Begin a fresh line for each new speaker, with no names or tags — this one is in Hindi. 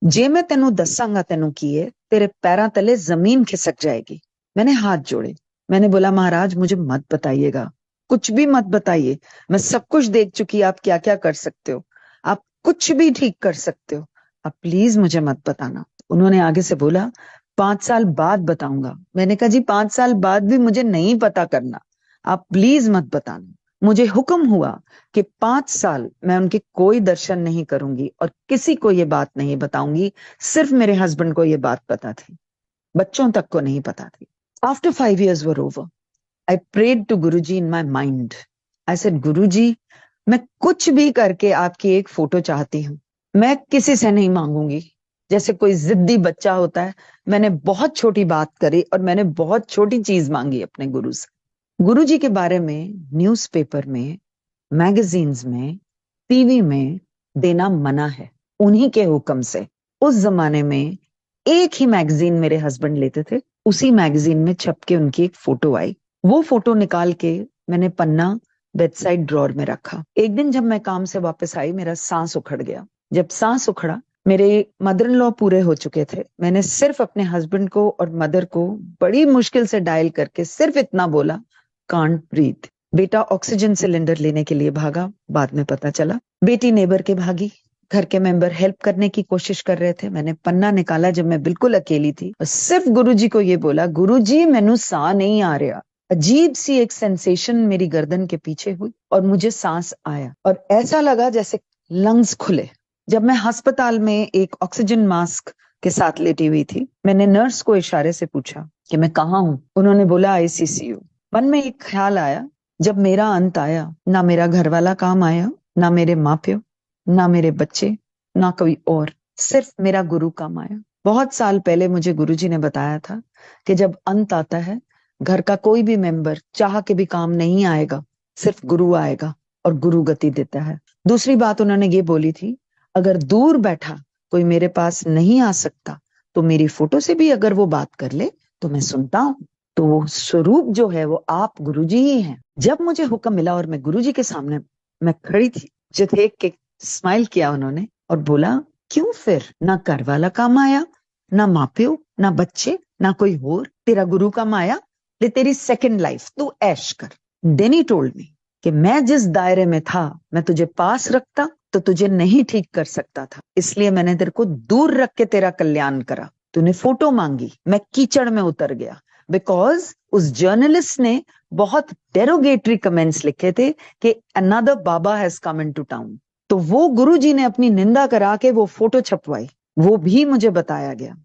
जे मैं तेनू दसांगा तेनू की है, तेरे पैरों तले जमीन खिसक जाएगी। मैंने हाथ जोड़े। मैंने बोला महाराज मुझे मत बताइएगा, कुछ भी मत बताइए। मैं सब कुछ देख चुकी, आप क्या क्या कर सकते हो, आप कुछ भी ठीक कर सकते हो, आप प्लीज मुझे मत बताना। उन्होंने आगे से बोला 5 साल बाद बताऊंगा। मैंने कहा जी 5 साल बाद भी मुझे नहीं पता करना, आप प्लीज मत बताना। मुझे हुक्म हुआ कि 5 साल मैं उनके कोई दर्शन नहीं करूंगी और किसी को ये बात नहीं बताऊंगी। सिर्फ मेरे हस्बैंड को ये बात पता थी, बच्चों तक को नहीं पता थी। After 5 years were over, I prayed to Guruji in my mind. I said Guruji, मैं कुछ भी करके आपकी एक फोटो चाहती हूँ, मैं किसी से नहीं मांगूंगी। जैसे कोई जिद्दी बच्चा होता है, मैंने बहुत छोटी बात करी और मैंने बहुत छोटी चीज मांगी अपने गुरु से। गुरुजी के बारे में न्यूज़पेपर में, मैगजीन्स में, टीवी में देना मना है, उन्हीं के हुक्म से। उस जमाने में एक ही मैगजीन मेरे हस्बैंड लेते थे, उसी मैगजीन में छप के उनकी एक फोटो आई। वो फोटो निकाल के मैंने पन्ना बेडसाइड ड्रॉर में रखा। एक दिन जब मैं काम से वापस आई, मेरा सांस उखड़ गया। जब सांस उखड़ा, मेरे मदर इन लॉ पूरे हो चुके थे। मैंने सिर्फ अपने हस्बैंड को और मदर को बड़ी मुश्किल से डायल करके सिर्फ इतना बोला, कांट ब्रीथ। बेटा ऑक्सीजन सिलेंडर लेने के लिए भागा, बाद में पता चला बेटी नेबर के भागी। घर के मेंबर हेल्प करने की कोशिश कर रहे थे। मैंने पन्ना निकाला जब मैं बिल्कुल अकेली थी और सिर्फ गुरुजी को ये बोला, गुरुजी मैनू सा नहीं आ रहा। अजीब सी एक सेंसेशन मेरी गर्दन के पीछे हुई और मुझे सांस आया और ऐसा लगा जैसे लंग्स खुले। जब मैं अस्पताल में एक ऑक्सीजन मास्क के साथ लेटी हुई थी, मैंने नर्स को इशारे से पूछा कि मैं कहाँ हूं। उन्होंने बोला आईसीसीयू। मन में एक ख्याल आया, जब मेरा अंत आया, ना मेरा घर वाला काम आया, ना मेरे माँ प्यो, ना मेरे बच्चे, ना कोई और, सिर्फ मेरा गुरु काम आया। बहुत साल पहले मुझे गुरुजी ने बताया था कि जब अंत आता है, घर का कोई भी मेंबर चाह के भी काम नहीं आएगा, सिर्फ गुरु आएगा और गुरु गति देता है। दूसरी बात उन्होंने ये बोली थी, अगर दूर बैठा कोई मेरे पास नहीं आ सकता, तो मेरी फोटो से भी अगर वो बात कर ले तो मैं सुनता हूं। तो वो स्वरूप जो है वो आप गुरुजी ही हैं। जब मुझे हुक्म मिला और मैं गुरुजी के सामने मैं खड़ी थी, मुझे देख के स्माइल किया उन्होंने और बोला, क्यों फिर ना घर वाला काम आया, ना माँ प्यो, ना बच्चे, ना कोई और, तेरा गुरु काम आया, ले तेरी सेकंड लाइफ, तू ऐश कर। देन ही टोल्ड मी कि मैं जिस दायरे में था, मैं तुझे पास रखता तो तुझे नहीं ठीक कर सकता था, इसलिए मैंने तेरे को दूर रख के तेरा कल्याण करा। तूने फोटो मांगी, मैं कीचड़ में उतर गया, बिकॉज उस जर्नलिस्ट ने बहुत डेरोगेटरी कमेंट्स लिखे थे कि another Baba has come into town. तो वो गुरुजी ने अपनी निंदा करा के वो फोटो छपवाई, वो भी मुझे बताया गया।